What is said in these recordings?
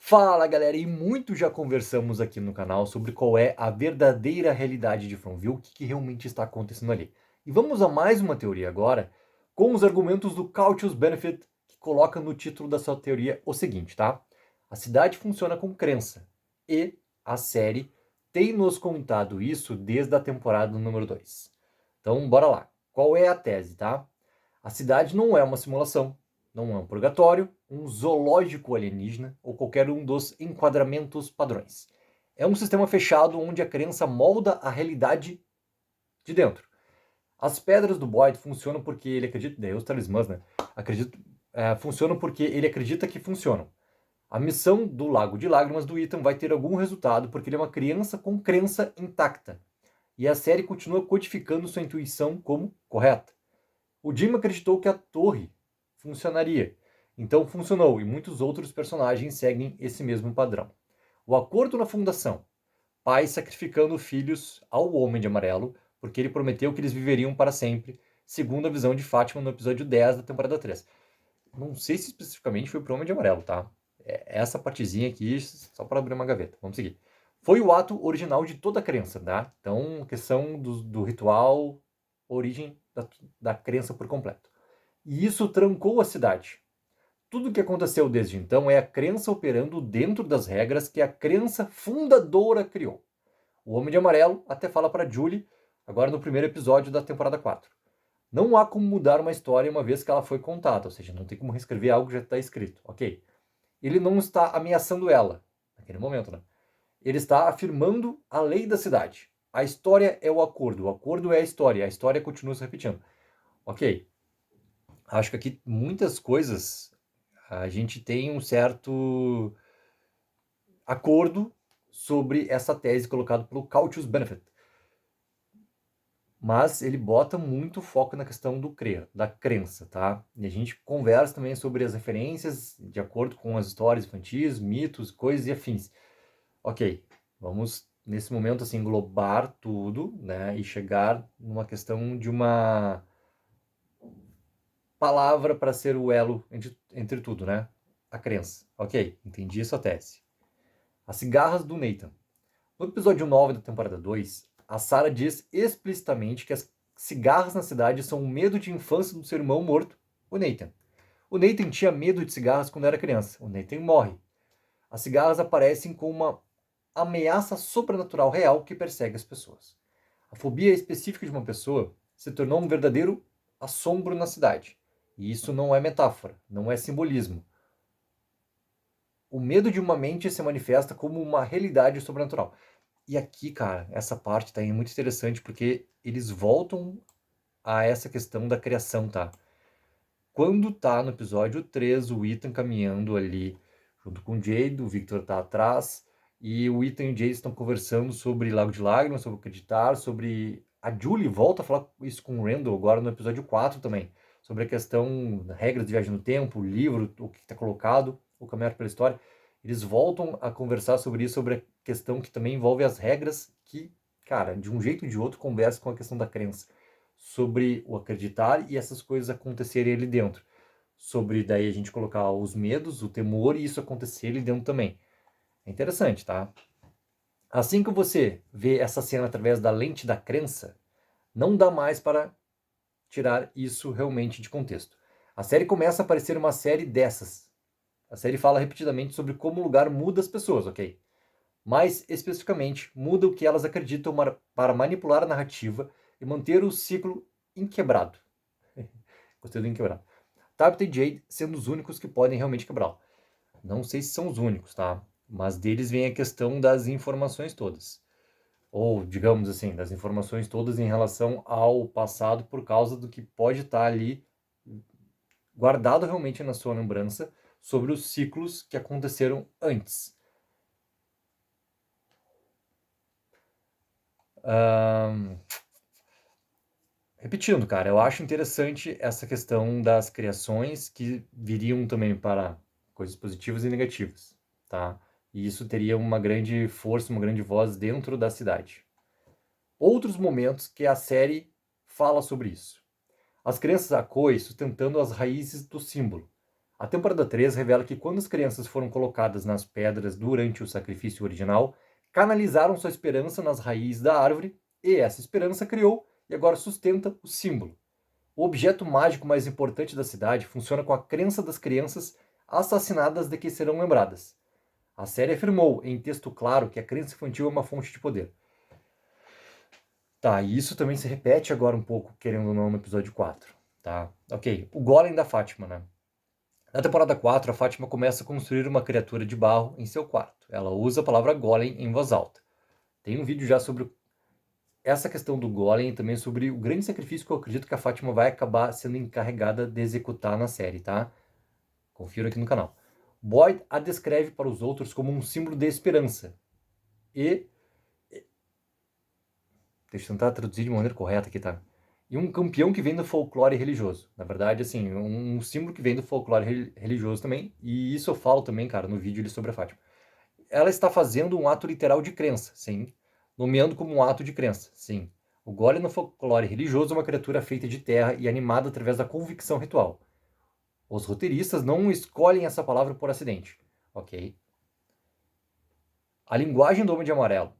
Fala galera, e muito já conversamos aqui no canal sobre qual é a verdadeira realidade de Fromville, o que realmente está acontecendo ali. E vamos a mais uma teoria agora, com os argumentos do Cautious Benefit, que coloca no título da sua teoria o seguinte, tá? A cidade funciona com crença, e a série tem nos contado isso desde a temporada número 2. Então, bora lá. Qual é a tese, tá? A cidade não é uma simulação, não é um purgatório, um zoológico alienígena ou qualquer um dos enquadramentos padrões. É um sistema fechado onde a crença molda a realidade de dentro. As pedras do Boyd funcionam porque ele acredita, daí os talismãs, né? Funcionam porque ele acredita que funcionam. A missão do Lago de Lágrimas do Ethan vai ter algum resultado porque ele é uma criança com crença intacta. E a série continua codificando sua intuição como correta. O Jim acreditou que a torre funcionaria, então funcionou, e muitos outros personagens seguem esse mesmo padrão. O acordo na fundação: pais sacrificando filhos ao Homem de Amarelo, porque ele prometeu que eles viveriam para sempre, segundo a visão de Fátima no episódio 10 da temporada 3. Não sei se especificamente foi pro Homem de Amarelo, tá? Essa partezinha aqui, só para abrir uma gaveta. Vamos seguir. Foi o ato original de toda a crença, tá? Então, questão do ritual, origem da crença por completo. E isso trancou a cidade. Tudo o que aconteceu desde então é a crença operando dentro das regras que a crença fundadora criou. O Homem de Amarelo até fala para Julie, agora no primeiro episódio da temporada 4. Não há como mudar uma história uma vez que ela foi contada, ou seja, não tem como reescrever algo que já está escrito, ok? Ele não está ameaçando ela, naquele momento, né? Ele está afirmando a lei da cidade. A história é o acordo é a história continua se repetindo. Ok, acho que aqui muitas coisas a gente tem um certo acordo sobre essa tese colocada pelo Cautious Benefit. Mas ele bota muito foco na questão da crença, tá? E a gente conversa também sobre as referências de acordo com as histórias infantis, mitos, coisas e afins. Ok, vamos nesse momento assim englobar tudo, né? E chegar numa questão de uma palavra para ser o elo entre tudo, né? A crença. Ok, entendi essa tese. As cigarras do Nathan. No episódio 9 da temporada 2, a Sarah diz explicitamente que as cigarras na cidade são um medo de infância do seu irmão morto, o Nathan. O Nathan tinha medo de cigarras quando era criança. O Nathan morre. As cigarras aparecem como uma ameaça sobrenatural real que persegue as pessoas. A fobia específica de uma pessoa se tornou um verdadeiro assombro na cidade. E isso não é metáfora, não é simbolismo. O medo de uma mente se manifesta como uma realidade sobrenatural. E aqui, cara, essa parte tá muito interessante porque eles voltam a essa questão da criação, tá? Quando tá no episódio 3, o Ethan caminhando ali junto com o Jade, o Victor tá atrás, e o Ethan e o Jade estão conversando sobre Lago de Lágrimas, sobre acreditar, sobre... A Julie volta a falar isso com o Randall agora no episódio 4 também, sobre a questão da regras de viagem no tempo, o livro, o que está colocado, o caminhar pela história. Eles voltam a conversar sobre isso, sobre a questão que também envolve as regras que, cara, de um jeito ou de outro, conversa com a questão da crença sobre o acreditar e essas coisas acontecerem ali dentro. Sobre daí a gente colocar os medos, o temor e isso acontecer ali dentro também. É interessante, tá? Assim que você vê essa cena através da lente da crença, não dá mais para tirar isso realmente de contexto. A série começa a parecer uma série dessas. A série fala repetidamente sobre como o lugar muda as pessoas, ok? Mais especificamente, muda o que elas acreditam para manipular a narrativa e manter o ciclo inquebrado. Gostei do inquebrado. Tabitha e Jade sendo os únicos que podem realmente quebrá-lo. Não sei se são os únicos, tá? Mas deles vem a questão das informações todas. Ou, digamos assim, das informações todas em relação ao passado por causa do que pode estar ali guardado realmente na sua lembrança sobre os ciclos que aconteceram antes. Repetindo, cara, eu acho interessante essa questão das criações que viriam também para coisas positivas e negativas, tá? E isso teria uma grande força, uma grande voz dentro da cidade. Outros momentos que a série fala sobre isso. As crianças Akoi sustentando as raízes do símbolo. A temporada 3 revela que quando as crianças foram colocadas nas pedras durante o sacrifício original, canalizaram sua esperança nas raízes da árvore, e essa esperança criou e agora sustenta o símbolo. O objeto mágico mais importante da cidade funciona com a crença das crianças assassinadas de que serão lembradas. A série afirmou, em texto claro, que a crença infantil é uma fonte de poder. Tá, e isso também se repete agora um pouco, querendo ou não, no episódio 4. Tá? Ok, o Golem da Fátima, né? Na temporada 4, a Fátima começa a construir uma criatura de barro em seu quarto. Ela usa a palavra golem em voz alta. Tem um vídeo já sobre essa questão do golem e também sobre o grande sacrifício que eu acredito que a Fátima vai acabar sendo encarregada de executar na série, tá? Confira aqui no canal. Boyd a descreve para os outros como um símbolo de esperança. Deixa eu tentar traduzir de maneira correta aqui, tá? E um campeão que vem do folclore religioso. Na verdade, assim, um símbolo que vem do folclore religioso também. E isso eu falo também, cara, no vídeo ali sobre a Fátima. Ela está fazendo um ato literal de crença, sim. Nomeando como um ato de crença, sim. O golem no folclore religioso é uma criatura feita de terra e animada através da convicção ritual. Os roteiristas não escolhem essa palavra por acidente, ok? A linguagem do Homem de Amarelo.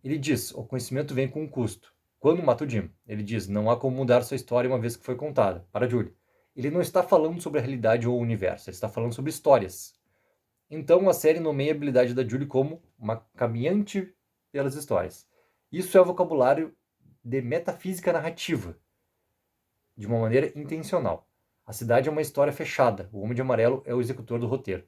Ele diz, o conhecimento vem com um custo. Quando mata o Jim, ele diz, não há como mudar sua história uma vez que foi contada. Para Julie. Ele não está falando sobre a realidade ou o universo, ele está falando sobre histórias. Então a série nomeia a habilidade da Julie como uma caminhante pelas histórias. Isso é o vocabulário de metafísica narrativa, de uma maneira intencional. A cidade é uma história fechada, o Homem de Amarelo é o executor do roteiro.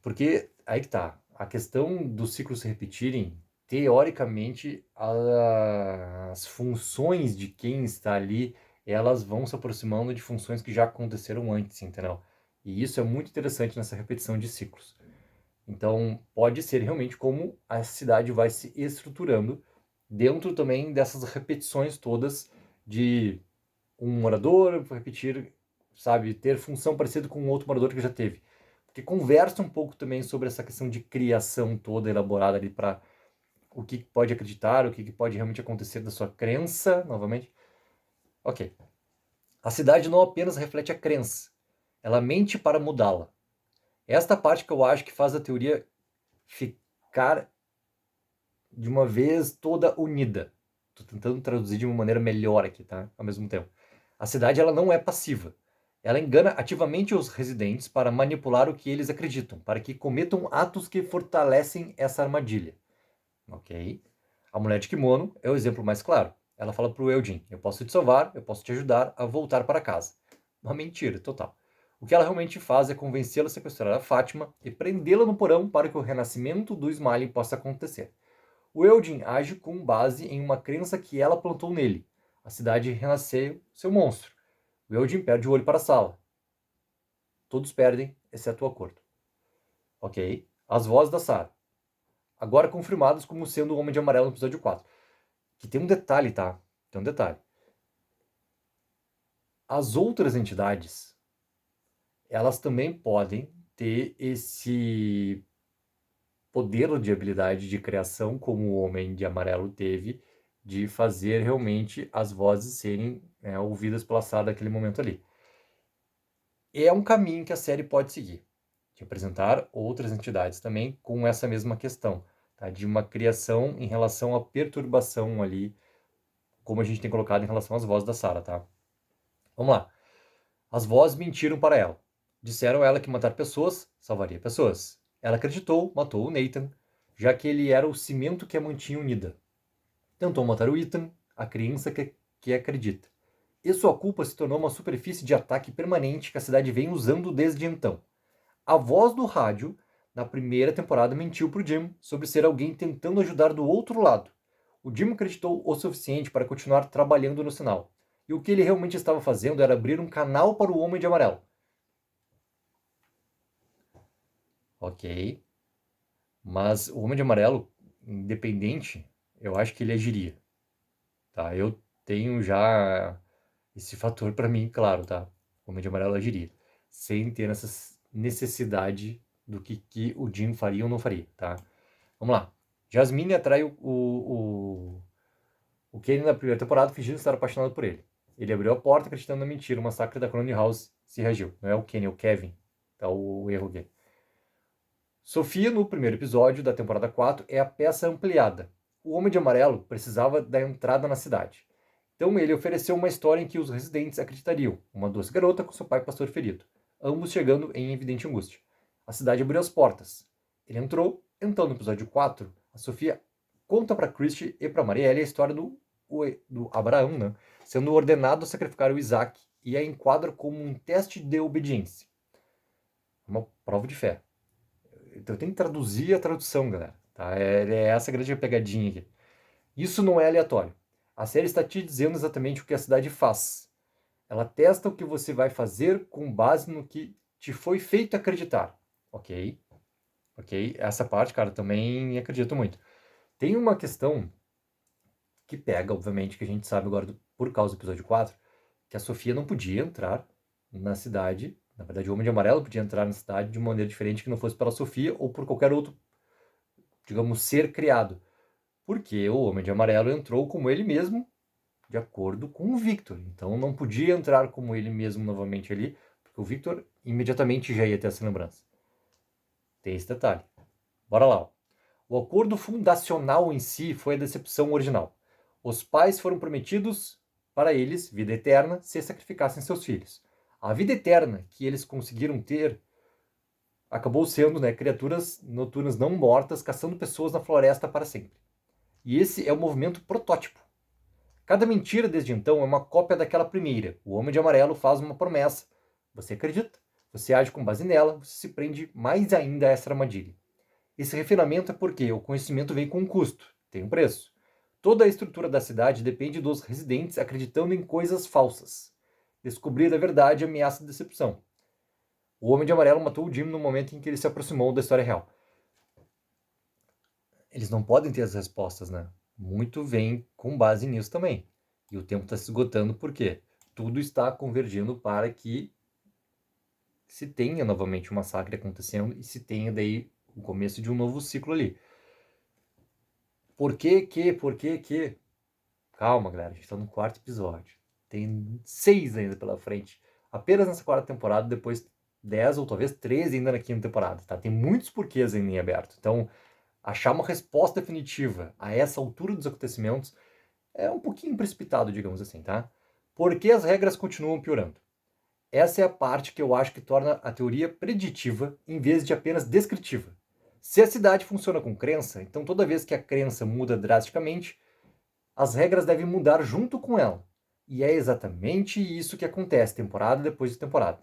Porque, aí que tá, a questão dos ciclos se repetirem, teoricamente, as funções de quem está ali, elas vão se aproximando de funções que já aconteceram antes, entendeu? E isso é muito interessante nessa repetição de ciclos. Então, pode ser realmente como a cidade vai se estruturando dentro também dessas repetições todas de um morador repetir, sabe, ter função parecida com um outro morador que já teve. Porque conversa um pouco também sobre essa questão de criação toda elaborada ali para o que pode acreditar, o que pode realmente acontecer da sua crença, novamente. Ok. A cidade não apenas reflete a crença, ela mente para mudá-la. Esta parte que eu acho que faz a teoria ficar de uma vez toda unida. Estou tentando traduzir de uma maneira melhor aqui, tá? Ao mesmo tempo. A cidade ela não é passiva. Ela engana ativamente os residentes para manipular o que eles acreditam, para que cometam atos que fortalecem essa armadilha. Ok? A mulher de kimono é o exemplo mais claro. Ela fala para o Eldin, eu posso te salvar, eu posso te ajudar a voltar para casa. Uma mentira total. O que ela realmente faz é convencê-la a sequestrar a Fátima e prendê-la no porão para que o renascimento do Smiley possa acontecer. O Eldin age com base em uma crença que ela plantou nele. A cidade renasceu seu monstro. O Eldin perde o olho para a sala. Todos perdem, exceto o acordo. Ok? As vozes da Sarah. Agora confirmadas como sendo o Homem de Amarelo no episódio 4. Que tem um detalhe, tá? Tem um detalhe. As outras entidades, elas também podem ter esse poder de habilidade de criação, como o Homem de Amarelo teve, de fazer realmente as vozes serem ouvidas pela Sarah naquele momento ali. É um caminho que a série pode seguir, de apresentar outras entidades também com essa mesma questão, tá? De uma criação em relação à perturbação ali, como a gente tem colocado em relação às vozes da Sarah, tá? Vamos lá. As vozes mentiram para ela. Disseram a ela que matar pessoas salvaria pessoas. Ela acreditou, matou o Nathan, já que ele era o cimento que a mantinha unida. Tentou matar o Ethan, a criança que acredita. E sua culpa se tornou uma superfície de ataque permanente que a cidade vem usando desde então. A voz do rádio, na primeira temporada, mentiu para o Jim sobre ser alguém tentando ajudar do outro lado. O Jim acreditou o suficiente para continuar trabalhando no sinal. E o que ele realmente estava fazendo era abrir um canal para o Homem de Amarelo. Ok. Mas o Homem de Amarelo, independente, eu acho que ele agiria. Tá? Eu tenho já esse fator para mim, claro, tá? O Homem de Amarelo agiria. Sem ter essa necessidade do que o Jim faria ou não faria, tá? Vamos lá. Jasmine atrai o Kenny na primeira temporada fingindo estar apaixonado por ele. Ele abriu a porta acreditando na mentira. O massacre da Crone House se reagiu. Não é o Kenny, é o Kevin. Tá o erro aqui. Sofia, no primeiro episódio da temporada 4, é a peça ampliada. O Homem de Amarelo precisava da entrada na cidade. Então ele ofereceu uma história em que os residentes acreditariam. Uma doce garota com seu pai pastor ferido. Ambos chegando em evidente angústia. A cidade abriu as portas. Ele entrou. Então, no episódio 4, a Sofia conta para Christie e para Marielle a história do Abraão, né, sendo ordenado a sacrificar o Isaac, e a enquadra como um teste de obediência. Uma prova de fé. Então eu tenho que traduzir a tradução, galera. Tá? É essa a grande pegadinha aqui. Isso não é aleatório. A série está te dizendo exatamente o que a cidade faz. Ela testa o que você vai fazer com base no que te foi feito acreditar. Ok? Ok? Essa parte, cara, também acredito muito. Tem uma questão que pega, obviamente, que a gente sabe agora por causa do episódio 4, que a Sofia não podia entrar na cidade. Na verdade, o Homem de Amarelo podia entrar na cidade de uma maneira diferente que não fosse pela Sofia ou por qualquer outro, digamos, ser criado. Porque o Homem de Amarelo entrou como ele mesmo, de acordo com o Victor. Então não podia entrar como ele mesmo novamente ali, porque o Victor imediatamente já ia ter essa lembrança. Tem esse detalhe. Bora lá. O acordo fundacional em si foi a decepção original. Os pais foram prometidos para eles vida eterna se sacrificassem seus filhos. A vida eterna que eles conseguiram ter acabou sendo, né, criaturas noturnas não mortas caçando pessoas na floresta para sempre. E esse é o movimento protótipo. Cada mentira desde então é uma cópia daquela primeira. O Homem de Amarelo faz uma promessa. Você acredita? Você age com base nela, você se prende mais ainda a essa armadilha. Esse refinamento é porque o conhecimento vem com um custo, tem um preço. Toda a estrutura da cidade depende dos residentes acreditando em coisas falsas. Descobrir a verdade ameaça a decepção. O Homem de Amarelo matou o Jim no momento em que ele se aproximou da história real. Eles não podem ter as respostas, né? Muito vem com base nisso também. E o tempo está se esgotando porque tudo está convergindo para que se tenha novamente um massacre acontecendo e se tenha daí o começo de um novo ciclo ali. Por que? Calma, galera, a gente está no 4º episódio. Tem 6 ainda pela frente. Apenas nessa 4ª temporada, depois 10 ou talvez 13 ainda na 5ª temporada, tá? Tem muitos porquês ainda em aberto. Então, achar uma resposta definitiva a essa altura dos acontecimentos é um pouquinho precipitado, digamos assim, tá? Por que as regras continuam piorando? Essa é a parte que eu acho que torna a teoria preditiva em vez de apenas descritiva. Se a cidade funciona com crença, então toda vez que a crença muda drasticamente, as regras devem mudar junto com ela. E é exatamente isso que acontece temporada depois de temporada.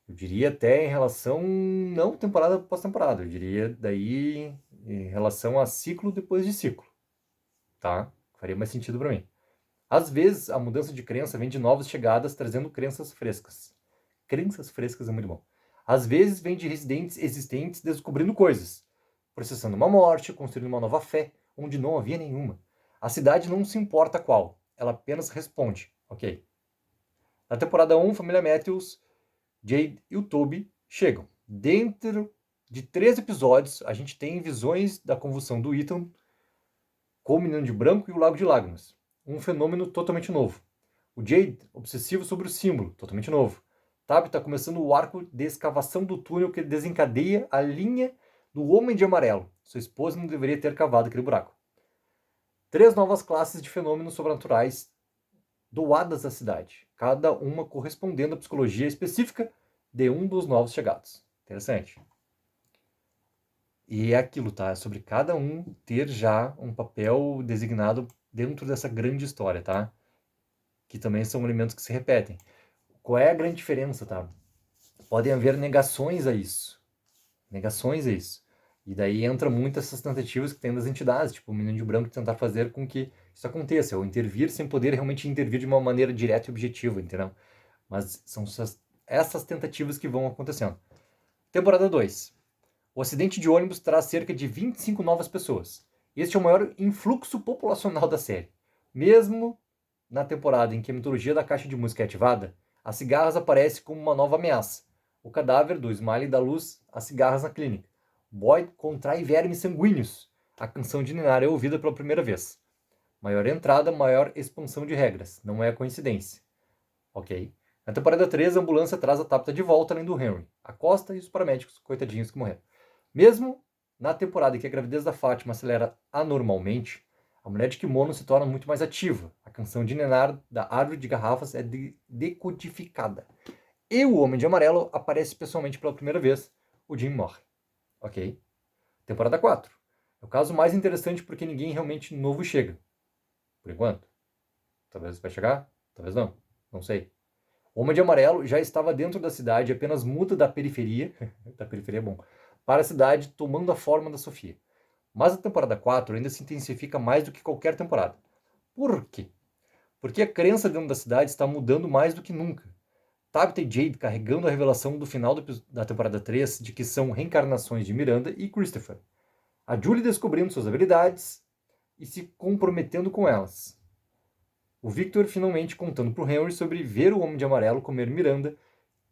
Eu diria até em relação, não temporada após temporada, eu diria daí em relação a ciclo depois de ciclo. Tá? Faria mais sentido para mim. Às vezes, a mudança de crença vem de novas chegadas trazendo crenças frescas. Crenças frescas é muito bom. Às vezes, vem de residentes existentes descobrindo coisas, processando uma morte, construindo uma nova fé, onde não havia nenhuma. A cidade não se importa qual, ela apenas responde, ok? Na temporada 1, família Matthews, Jade e o Toby chegam. Dentro de 3 episódios, a gente tem visões da convulsão do Ethan com o Menino de Branco e o Lago de Lágrimas. Um fenômeno totalmente novo. O Jade, obsessivo sobre o símbolo, totalmente novo. Tab está começando o arco de escavação do túnel que desencadeia a linha do Homem de Amarelo. Sua esposa não deveria ter cavado aquele buraco. 3 novas classes de fenômenos sobrenaturais doadas à cidade, cada uma correspondendo à psicologia específica de um dos novos chegados. Interessante. E é aquilo, tá? É sobre cada um ter já um papel designado dentro dessa grande história, tá? Que também são elementos que se repetem. Qual é a grande diferença, tá? Podem haver negações a isso. Negações a isso. E daí entra muito essas tentativas que tem das entidades, tipo o Menino de Branco tentar fazer com que isso aconteça, ou intervir sem poder realmente intervir de uma maneira direta e objetiva, entendeu? Mas são essas tentativas que vão acontecendo. Temporada 2. O acidente de ônibus traz cerca de 25 novas pessoas. Este é o maior influxo populacional da série. Mesmo na temporada em que a mitologia da caixa de música é ativada, as cigarras aparecem como uma nova ameaça. O cadáver do Smiley dá luz às cigarras na clínica. Boyd contrai vermes sanguíneos. A canção de Ninar é ouvida pela primeira vez. Maior entrada, maior expansão de regras. Não é coincidência. Ok? Na temporada 3, a ambulância traz a Tabitha de volta além do Henry. A Costa e os paramédicos, coitadinhos que morreram. Mesmo na temporada em que a gravidez da Fátima acelera anormalmente, a mulher de kimono se torna muito mais ativa. A canção de Nenar da Árvore de Garrafas é decodificada. E o Homem de Amarelo aparece pessoalmente pela primeira vez. O Jim morre. Ok? Temporada 4. É o caso mais interessante porque ninguém realmente novo chega. Por enquanto. Talvez vai chegar, talvez não. Não sei. O Homem de Amarelo já estava dentro da cidade, apenas muda da periferia, da periferia é bom, para a cidade, tomando a forma da Sofia. Mas a temporada 4 ainda se intensifica mais do que qualquer temporada. Por quê? Porque a crença dentro da cidade está mudando mais do que nunca. Tabitha e Jade carregando a revelação do final da temporada 3 de que são reencarnações de Miranda e Christopher. A Julie descobrindo suas habilidades e se comprometendo com elas. O Victor finalmente contando para o Henry sobre ver o Homem de Amarelo comer Miranda,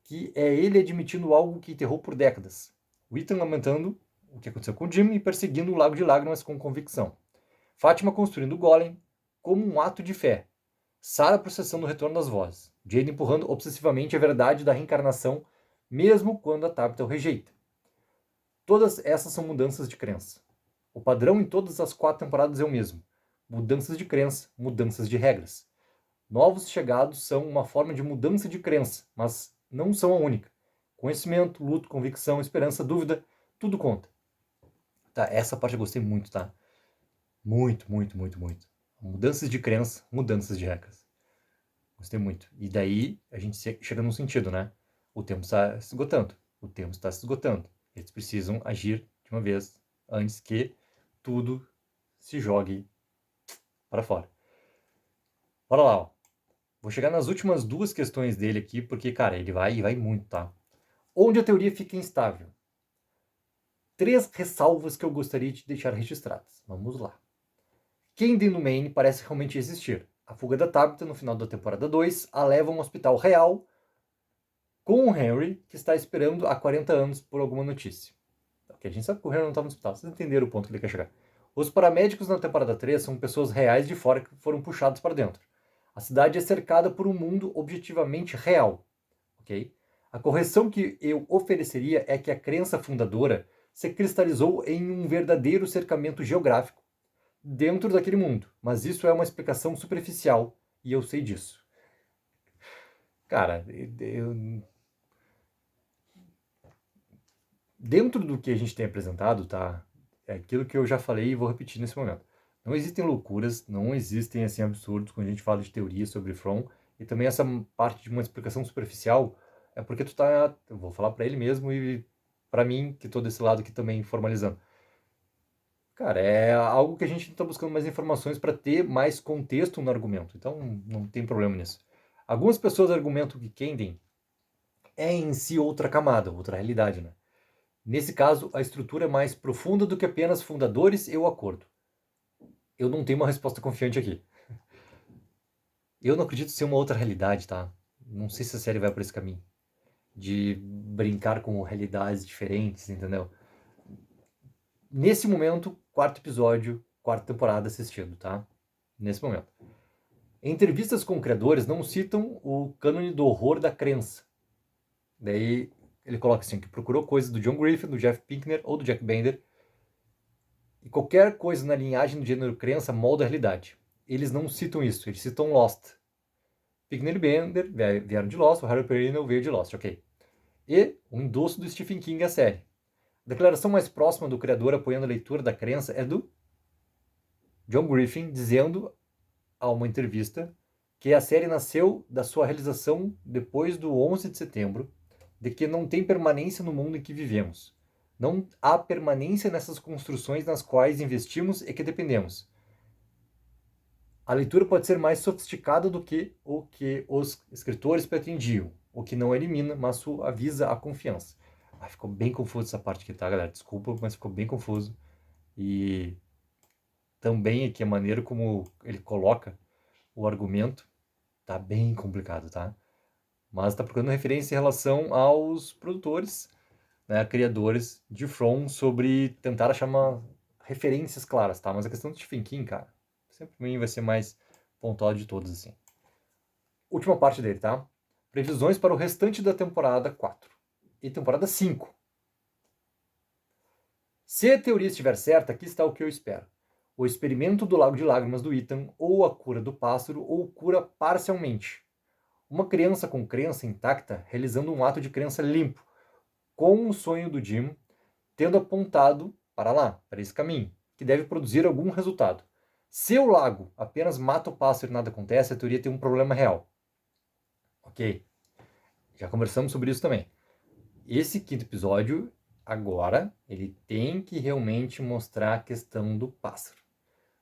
que é ele admitindo algo que enterrou por décadas. O Ethan lamentando o que aconteceu com o Jim e perseguindo o Lago de Lágrimas com convicção. Fátima construindo o Golem como um ato de fé. Sarah processando o retorno das vozes. Jade empurrando obsessivamente a verdade da reencarnação, mesmo quando a Tabitha o rejeita. Todas essas são mudanças de crença. O padrão em todas as 4 temporadas é o mesmo. Mudanças de crença, mudanças de regras. Novos chegados são uma forma de mudança de crença, mas não são a única. Conhecimento, luto, convicção, esperança, dúvida, tudo conta. Tá, essa parte eu gostei muito, tá? Muito, muito, muito, muito. Mudanças de crença, mudanças de regras. Gostei muito. E daí a gente chega num sentido, né? O tempo está se esgotando. O tempo está se esgotando. Eles precisam agir de uma vez antes que tudo se jogue para fora. Bora lá, ó. Vou chegar nas últimas 2 questões dele aqui, porque, cara, ele vai muito, tá? Onde a teoria fica instável. 3 ressalvas que eu gostaria de deixar registradas. Vamos lá. Candy no Maine parece realmente existir. A fuga da Tabitha no final da temporada 2 a leva a um hospital real com o Henry, que está esperando há 40 anos por alguma notícia. Porque a gente sabe que o Henry não estava no hospital. Vocês entenderam o ponto que ele quer chegar. Os paramédicos na temporada 3 são pessoas reais de fora que foram puxados para dentro. A cidade é cercada por um mundo objetivamente real. Okay? A correção que eu ofereceria é que a crença fundadora se cristalizou em um verdadeiro cercamento geográfico dentro daquele mundo. Mas isso é uma explicação superficial e eu sei disso. Cara, dentro do que a gente tem apresentado, tá? É aquilo que eu já falei e vou repetir nesse momento. Não existem loucuras, não existem assim absurdos quando a gente fala de teoria sobre From, e também essa parte de uma explicação superficial é porque tu tá, eu vou falar para ele mesmo e para mim, que tô desse lado aqui também formalizando. Cara, é algo que a gente está buscando mais informações para ter mais contexto no argumento, então não tem problema nisso. Algumas pessoas argumentam que Kenden é em si outra camada, outra realidade, né? Nesse caso, a estrutura é mais profunda do que apenas fundadores e o acordo. Eu não tenho uma resposta confiante aqui. Eu não acredito ser uma outra realidade, tá? Não sei se a série vai por esse caminho. De brincar com realidades diferentes, entendeu? Nesse momento, 4º episódio, 4ª temporada assistindo, tá? Nesse momento. Entrevistas com criadores não citam o cânone do horror da crença. Daí ele coloca assim, que procurou coisas do John Griffin, do Jeff Pinkner ou do Jack Bender. E qualquer coisa na linhagem do gênero crença molda a realidade. Eles não citam isso, eles citam Lost. Pinkner e Bender vieram de Lost, o Harry Perino veio de Lost, ok. E o endosso do Stephen King à série. A declaração mais próxima do criador apoiando a leitura da crença é do John Griffin, dizendo a uma entrevista que a série nasceu da sua realização depois do 11 de setembro, de que não tem permanência no mundo em que vivemos. Não há permanência nessas construções nas quais investimos e que dependemos. A leitura pode ser mais sofisticada do que o que os escritores pretendiam, o que não elimina, mas avisa a confiança. Ficou bem confuso essa parte aqui, tá, galera? Desculpa, mas ficou bem confuso. E também aqui a maneira como ele coloca o argumento tá bem complicado, tá? Mas tá procurando referência em relação aos produtores, né, criadores de From, sobre tentar achar referências claras, tá? Mas a questão do Stephen King, cara, Sempre pra mim vai ser mais pontual de todos, assim. Última parte dele, tá? Previsões para o restante da temporada 4 e temporada 5. Se a teoria estiver certa, aqui está o que eu espero. O experimento do Lago de Lágrimas do Ethan, ou a cura do pássaro, ou cura parcialmente. Uma criança com crença intacta realizando um ato de crença limpo, com o sonho do Jim tendo apontado para lá, para esse caminho, que deve produzir algum resultado. Se o lago apenas mata o pássaro e nada acontece, a teoria tem um problema real. Ok? Já conversamos sobre isso também. Esse quinto episódio, agora, ele tem que realmente mostrar a questão do pássaro.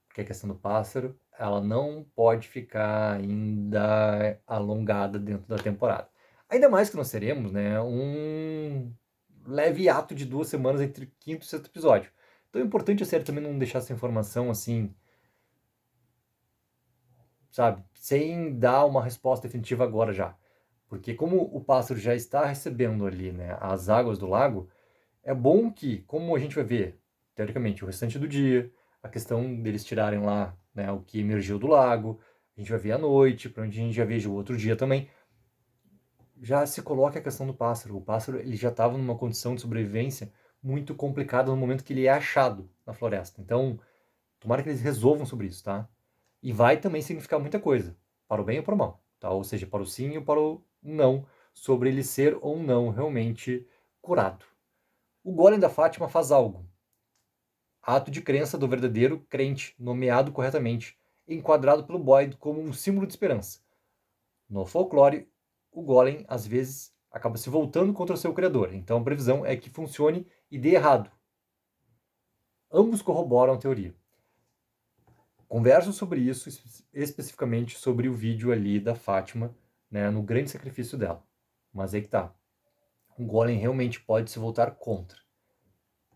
Porque a questão do pássaro, ela não pode ficar ainda alongada dentro da temporada. Ainda mais que nós teremos, né, um leve ato de 2 semanas entre quinto e sexto episódio. Então é importante a série também não deixar essa informação assim, sabe, sem dar uma resposta definitiva agora já. Porque como o pássaro já está recebendo ali, né, as águas do lago, é bom que, como a gente vai ver, teoricamente, o restante do dia, a questão deles tirarem lá, né, o que emergiu do lago, a gente vai ver à noite, para onde a gente já veja o outro dia também, já se coloca a questão do pássaro. O pássaro ele já estava numa condição de sobrevivência muito complicada no momento que ele é achado na floresta. Então, tomara que eles resolvam sobre isso, tá? E vai também significar muita coisa, para o bem ou para o mal, tá? Ou seja, para o sim ou para o não, sobre ele ser ou não realmente curado. O Golem da Fátima faz algo. Ato de crença do verdadeiro crente, nomeado corretamente, enquadrado pelo Boyd como um símbolo de esperança. No folclore, o Golem, às vezes, acaba se voltando contra o seu criador. Então a previsão é que funcione e dê errado. Ambos corroboram a teoria. Converso sobre isso, especificamente sobre o vídeo ali da Fátima, né, no grande sacrifício dela. Mas aí que tá. O Golem realmente pode se voltar contra.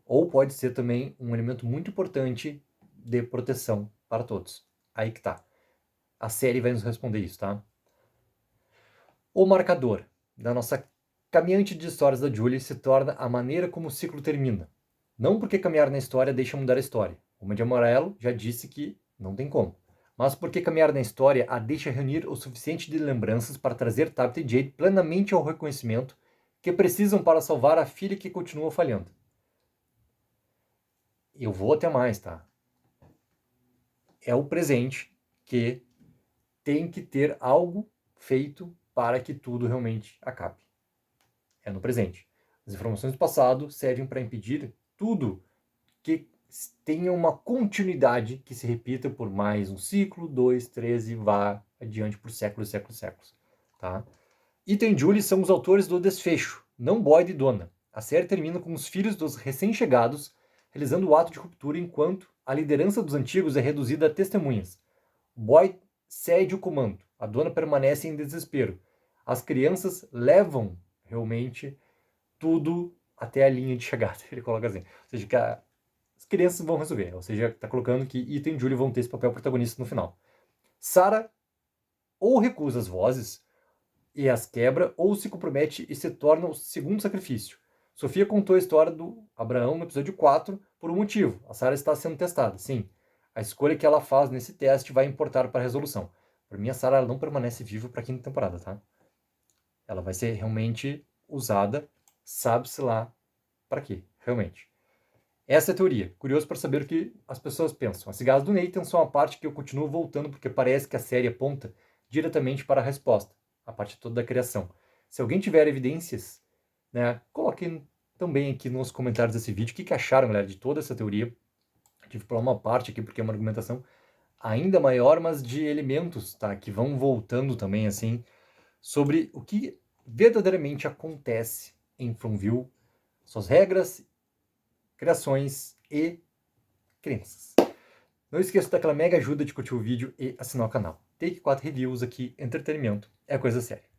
Ou pode ser também um elemento muito importante de proteção para todos. Aí que tá. A série vai nos responder isso, tá? O marcador da nossa caminhante de histórias da Julie se torna a maneira como o ciclo termina. Não porque caminhar na história deixa mudar a história. O Homem de Amarelo já disse que não tem como. Mas porque caminhar na história a deixa reunir o suficiente de lembranças para trazer Tabitha e Jade plenamente ao reconhecimento que precisam para salvar a filha que continua falhando. Eu vou até mais, tá? É o presente que tem que ter algo feito para que tudo realmente acabe. É no presente. As informações do passado servem para impedir tudo que tenha uma continuidade que se repita por mais um ciclo, 2, 3 e vá adiante por séculos, séculos, séculos. Tá? Ethan e Julie são os autores do desfecho, não Boyd e Donna. A série termina com os filhos dos recém-chegados realizando o ato de ruptura enquanto a liderança dos antigos é reduzida a testemunhas. Boyd cede o comando, a Donna permanece em desespero. As crianças levam realmente tudo até a linha de chegada, ele coloca assim. Ou seja, que as crianças vão resolver. Ou seja, está colocando que Ethan e Julie vão ter esse papel protagonista no final. Sarah ou recusa as vozes e as quebra, ou se compromete e se torna o segundo sacrifício. Sofia contou a história do Abraão no episódio 4 por um motivo. A Sarah está sendo testada, sim. A escolha que ela faz nesse teste vai importar para a resolução. Para mim, a Sarah não permanece viva para a quinta temporada, tá? Ela vai ser realmente usada, sabe-se lá para quê, realmente. Essa é a teoria. Curioso para saber o que as pessoas pensam. As cigarras do Nathan são a parte que eu continuo voltando porque parece que a série aponta diretamente para a resposta, a parte toda da criação. Se alguém tiver evidências, né, coloquem também aqui nos comentários desse vídeo o que acharam, galera, de toda essa teoria. Eu tive que pular uma parte aqui porque é uma argumentação ainda maior, mas de elementos, tá, que vão voltando também assim sobre o que verdadeiramente acontece em Fromville, suas regras, criações e crenças. Não esqueça daquela mega ajuda de curtir o vídeo e assinar o canal. Take 4 Reviews aqui, entretenimento é coisa séria.